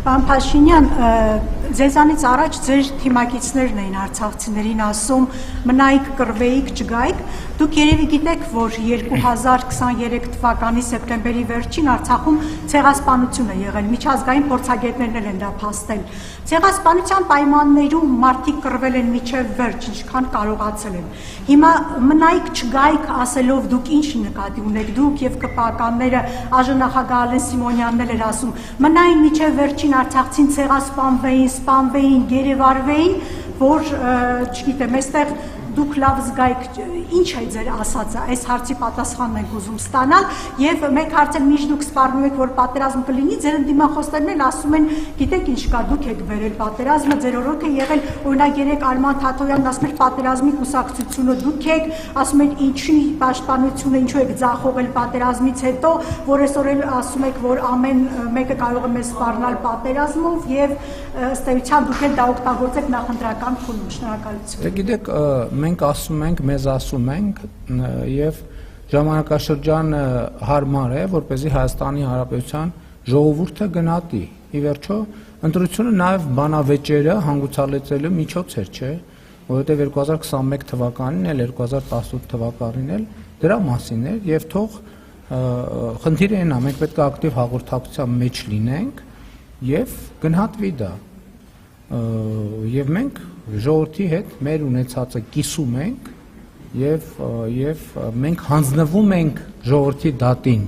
Պարոն Փաշինյան, ձեզանից առաջ ձեր թիմակիցներն էին արցախցիներին ասում մնայիք, կռվեիք, չգայիք, դուք երևի գիտեք, որ 2023 թվականի սեպտեմբերի վերջին Արցախում ցեղասպանություն է եղել, միջազգային փորձագետներն են դա փաստել։ Ցեղասպանության պայմաններում մարդիկ կռվել են մինչև վերջ, ինչքան կարողացել են։ Հիմա մնայիք, չգայիք ասելով դուք ինչ նկատի ունեք, դուք եւ ԿՊԱ-կանները, ԱԺ-նախագահ Ալեն Սիմոնյանն էր ասում, մնային մինչև վերջին արցախցին ցեղասպանվեին, սպանվեին, գերեվարվեին, որ, չգիտեմ, այստեղ դուք լավ զգայիք, ինչ է ձեր ասածը, այս հարցի պատասխանն ենք ուզում ստանալ, եւ մեկ հարց էլ միշտ դուք սպառնում եք, որ պատերազմ կլինի, ձեր ընդդիմախոսներն էլ ասում են, գիտեք ինչ կա, դուք եք վերել պատերազմը, ձեր օրոք է եղել, օրինակ երեք Արման Թաթոյանն ասում էր պատերազմի կուսակցությունը դուք եք, ասում եք ինչի պաշտպանությունը, ինչու եք ձախողել պատերազմից հետո, որ այսօր էլ ասում եք, որ ամեն մեկը կարող է մեզ սպառնալ պատերազմով եւ ըստ էության դուք էլ դա օգտագործեք նախընտրական փուլում։ Շնորհակալություն։ Գիտեք, մենք ասում ենք, մեզ ասում ենք եւ ժամանակաշրջանը հարմար է, որպեսզի Հայաստանի Հանրապետության ժողովուրդը գնահատի։ Ի վերջո, ընտրությունը նաեւ բանավեճերը հանգուցալեցելու միջոց էր, չէ՞, որովհետեւ 2021 թվականին էլ 2018 թվականին էլ դրա մասին էր եւ թող խնդիրը այնա, մենք պետք է ակտիվ հաղորդակցության մեջ լինենք եւ գնահատվի դա։ Եվ մենք ժողովրդի հետ մեր ունեցածը կիսում ենք եւ մենք հանձնվում ենք ժողովրդի դատին,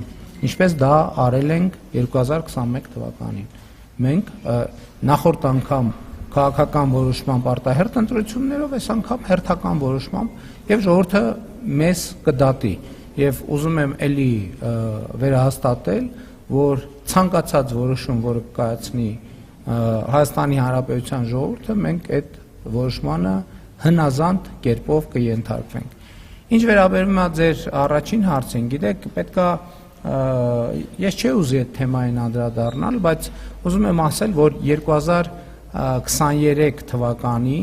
ինչպես դա արել ենք 2021 թվականին։ Մենք նախորդ անգամ քաղաքական որոշմամբ արտահերթ ընտրություններով, այս անգամ հերթական որոշմամբ եւ ժողովուրդը մեզ կդատի եւ ուզում եմ էլի վերահաստատել, որ ցանկացած որոշում, որը կայացնի Հայաստանի Հանրապետության ժողովուրդը, մենք այդ որոշմանը հնազանդ կերպով կենթարկվենք։ Ինչ վերաբերում է ձեր առաջին հարցին, գիտեք, պետքա ես չէի ուզի այդ թեմային անդրադառնալ, բայց ուզում եմ ասել, որ 2023 թվականի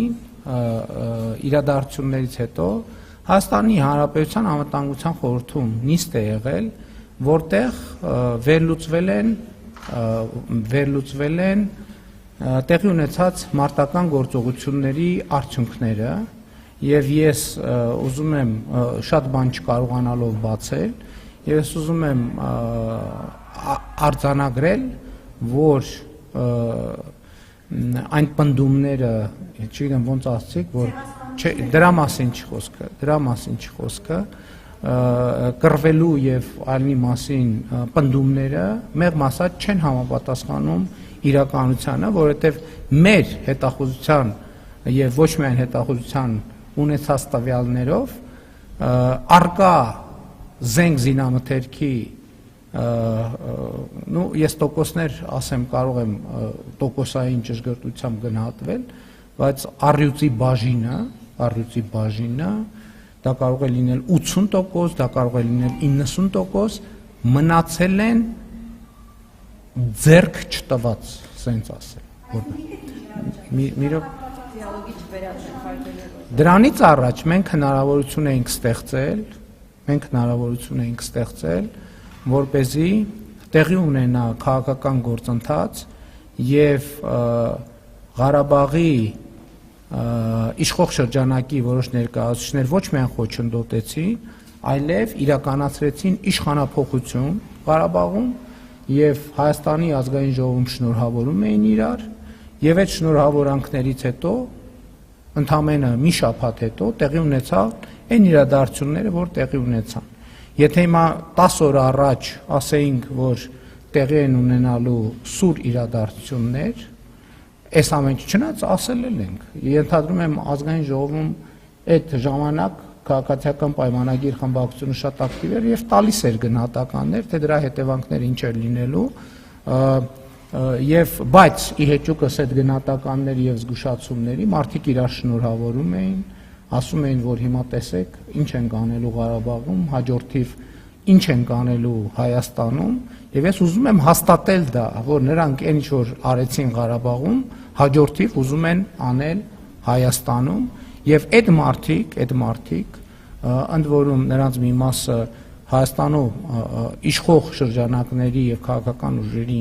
իրադարձություններից հետո Հայաստանի Հանրապետության անվտանգության խորհրդում նիստ է եղել, որտեղ վերլուծվել են տեղի ունեցած մարտական գործողությունների արդյունքները եւ ես ուզում եմ շատ բան չկարողանալով բացել եւ ես ուզում եմ արձանագրել, որ այն պնդումները, չգիտեմ ոնց ասցիք, որ դրա մասին չի խոսքը, կռվելու եւ այլնի մասին պնդումները մեղմ ասած չեն համապատասխանում իրականությանը, որովհետև մեր հետախուզության եւ ոչ միայն հետախուզության ունեցած տվյալներով արկա զենք զինամթերքի ես տոկոսներ ասեմ, կարող եմ տոկոսային ճշգրտությամբ գնահատվել, բայց առյուծի բաժինը դա կարող է լինել 80%, դա կարող է լինել 90%, մնացել են ձեռք չտված, սենց ասել։ Դրանից առաջ մենք հնարավորություն էինք ստեղծել, որպեսզի տեղի ունենա քաղաքական գործընթաց եւ Ղարաբաղի իշխող շրջանակի որոշ ներկայացուցիչներ ոչ միայն խոչընդոտեցին, այլև իրականացրեցին իշխանափոխություն Ղարաբաղում եւ Հայաստանի ազգային ժողովում շնորհավորում էին իրար եւ այդ շնորհավորանքներից հետո ընդամենը մի շաբաթ հետո տեղի ունեցավ այն իրադարձությունները, որ տեղի ունեցան։ Եթե հիմա 10 օր առաջ ասեինք, որ տեղի են ունենալու սուր իրադարձություններ, այս ամենը չնայած ասել ենք։ Ենթադրում եմ ազգային ժողովում այդ ժամանակ քաղաքացիական պայմանագիր խմբակցությունը շատ ակտիվ էր եւ տալիս էր գնահատականներ, թե դրա հետևանքները ինչ էր լինելու, եւ բայց ի հեճուկս այդ գնահատականների եւ զգուշացումների մարդիկ իրար շնորհավորում էին, ասում էին, որ հիմա տեսեք ինչ են անելու Ղարաբաղում, հաջորդիվ ինչ են անելու Հայաստանում, եւ ես ուզում եմ հաստատել դա, որ նրանք այն ինչ որ արեցին Ղարաբաղում, հաջորդիվ ուզում են անել Հայաստանում, եւ այդ մարդիկ ընդ որում նրանց մի մասը Հայաստանում իշխող շրջանակների եւ քաղաքական ուժերի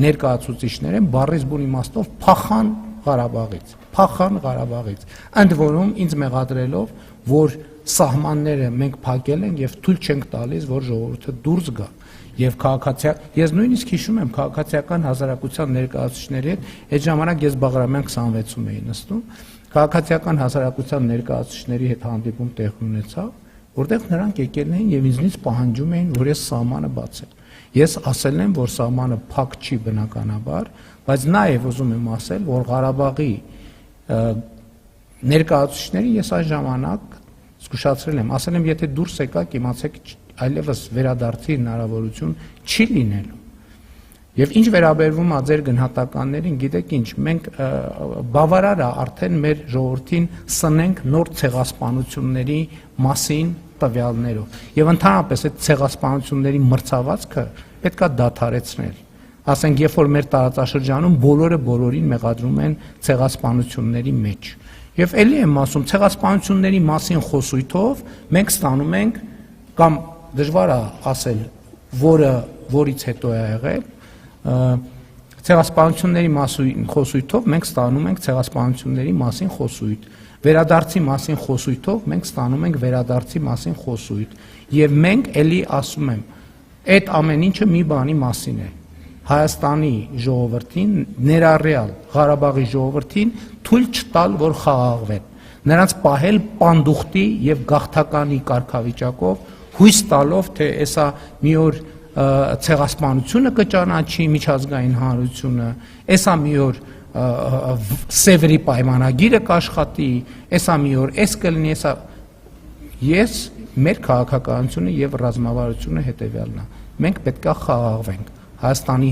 ներկայացուցիչներ են բառից բուն իմաստով փախան Ղարաբաղից, ընդ որում ինձ մեղադրելով, որ սահմանները մենք փակել ենք եւ թույլ չենք տալիս, որ ժողովուրդը դուրս գա։ Եվ ես նույնիսկ հիշում եմ քաղաքացիական հասարակության ներկայացուցիչների հետ, այդ ժամանակ ես Բաղրամյան 26-ում էի նստում, քաղաքացիական հասարակության ներկայացուցիչների հետ հանդիպում տեղի ունեցավ, որտեղ նրանք եկել էին եւ ինձնից պահանջում էին, որ ես սահմանը բացեմ։ Ես ասել եմ, որ սահմանը փակ չի բնականաբար, բայց նաեւ ուզում եմ ասել, որ Ղարաբաղի ներկայացուցիչներին ես այն ժամանակ զգուշացրել եմ, ասել եմ, եթե դուրս եկաք, իմացեք այլևս վերադարձի հնարավորություն չի լինելու։ Եվ ինչ վերաբերվում է ձեր գնահատականներին, գիտեք ինչ, մենք բավարար է արդեն մեր ժողովրդին սնենք նոր ցեղասպանությունների մասին տվյալներով։ Եվ ընդհանրապես այդ ցեղասպանությունների մրցավազքը պետք է դադարեցնել։ Ասենք, երբ որ մեր տարածաշրջանում բոլորը բոլորին մեղադրում են ցեղասպանությունների մեջ։ Եվ ելի եմ ասում, ցեղասպանությունների մասին խոսույթով մենք ստանում ենք կամ դժվար է ասել, որից հետո է եղել, ցեղասպանությունների մասին խոսույթով մենք ստանում ենք ցեղասպանությունների մասին խոսույթ, վերադարձի մասին խոսույթով մենք ստանում ենք վերադարձի մասին խոսույթ, եւ մենք ելի ասում եմ, այդ ամեն ինչը մի բանի մասին է, Հայաստանի ժողովրդին, ներառյալ Ղարաբաղի ժողովրդին թույլ չտալ, որ խաղաղվեն, նրանց պահել պանդուխտի եւ գաղթականի կարգավիճակով, հույս տալով, թե էսա մի օր ցեղասպանությունը կճանաչի միջազգային հանրությունը, էսա մի օր Սևերի պայմանագիրը կաշխատի, էսա մի օր էս կլինի, էսա ես մեր քաղաքականությունը եւ ռազմավարությունը հետեւյալն է։ Մենք պետք է խաղաղվենք։ Հայաստանի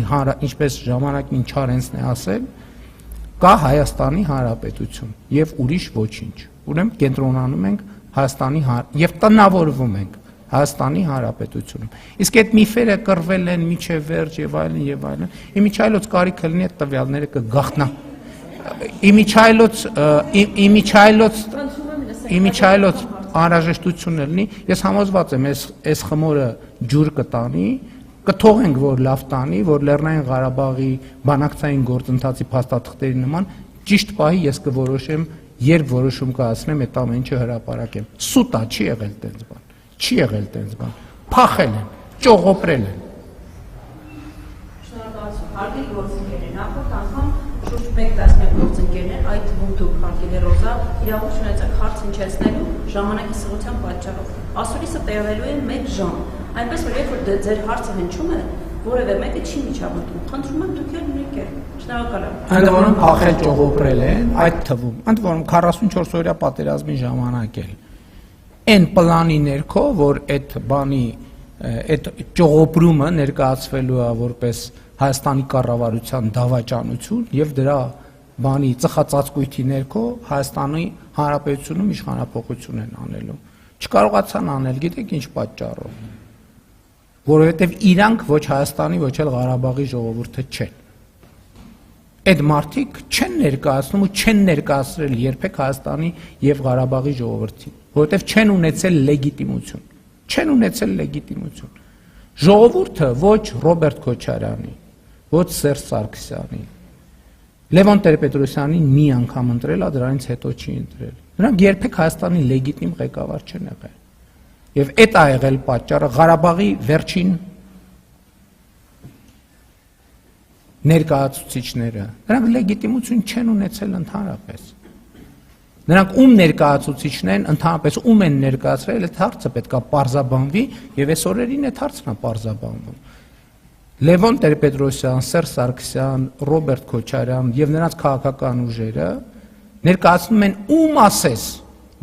ինչպես ժամանակին Չարենցն է ասել, կա Հայաստանի Հանրապետություն եւ ուրիշ ոչինչ։ Ուրեմն կենտրոնանում ենք Հայաստանի եւ տնավորվում ենք Հայաստանի Հանրապետությունում։ Իսկ այդ միֆերը կռվել են միջև վերջ եւ այլն եւ այլն։ Իմիջայլոց կարիք կլինի այդ տվյալները կգաղտնա։ Իմիջայլոց անհրաժեշտություն լինի, ես համոզված եմ, այս խմորը ջուր կտանի, կթողենք, որ լավ տանի, որ Լեռնային Ղարաբաղի բանակցային գործընթացի փաստաթղթերի նման ճիշտ պահի ես կորոշեմ, երբ որոշում կայացնեմ, այդ ամեն ինչը հրապարակեմ։ Սուտ է, չի եղել տենց բան։ Չի եղել տենց բան։ Փախել են, ճողոպրել են։ Շնորհակալություն։ Հարգելի գործընկերներ, նախորդ անգամ շուրջ 1 տասնյակ գործընկերներ, այդ թվում դուք, հարգելի Ռոզա, իրավունք ունեցաք հարց հնչեցնելու ժամանակի սղության պատճառով։ Ասորիսը տևելու է 1 ժամ, այնպես որ երբ որ ձեր հարցը հնչում է, որևէ մեկը չի միջամտում։ Խնդրում եմ դուք եկեք։ Շնորհակալ եմ։ Ընդ որում փախել ճողոպրել են, այդ թվում։ Ընդ որում 44 օրյա պատերազմի ժամանակ էլ այն պլանի ներքո, որ այդ բանի այդ ճողոպրումը ներկայացվելու է որպես Հայաստանի կառավարության դավաճանություն եւ դրա բանի ծխածածկույթի ներքո Հայաստանի Հանրապետությունում իշխանապողություն են անելու։ Չկարողացան անել, գիտեք ինչ պատճառով։ Որովհետեւ իրանք ոչ Հայաստանի, ոչ էլ Ղարաբաղի ժողովուրդը չեն։ Այդ մարդիկ չեն ներկայացնում ու չեն ներկայացրել երբեք Հայաստանի եւ Ղարաբաղի ժողովրդին, որովհետեւ չեն ունեցել լեգիտիմություն։ Չեն ունեցել լեգիտիմություն։ Ժողովուրդը ոչ Ռոբերտ Քոչարյանի, ոչ Սերժ Սարգսյանի, Լևոն Տեր-Պետրոսյանին մի անգամ ընտրել է, դրանից հետո չի ընտրել։ Նրանք երբեք Հայաստանի լեգիտիմ ղեկավար չեն եղել։ Եվ այդ է եղել պատճառը Ղարաբաղի վերջին ներկայացուցիչները, նրանք լեգիտիմություն չեն ունեցել ընդհանրապես։ Նրանք ում ներկայացուցիչն են, ընդհանրապես ում են ներկայացրել, այդ հարցը պետքա պարզաբանվի, եւ այս օրերին այդ հարցն է պարզաբանվում։ Լևոն Տեր-Պետրոսյան, Սերժ Սարգսյան, Ռոբերտ Քոչարյան եւ նրանց քաղաքական ուժերը ներկայացնում են ում ասես,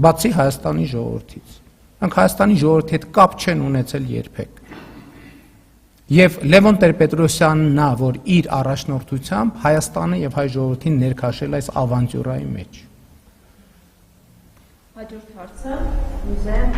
բացի Հայաստանի ժողովրդից։ Նրանք Հայաստանի ժողովրդի հետ կապ չեն ունեցել երբեք։ Եվ Լևոն Տեր-Պետրոսյանն է, որ իր առաջնորդությամբ Հայաստանը եւ հայ ժողովրդին ներքաշել այս ավանտյուրայի մեջ։ Հաջորդ հարցը ուզեմ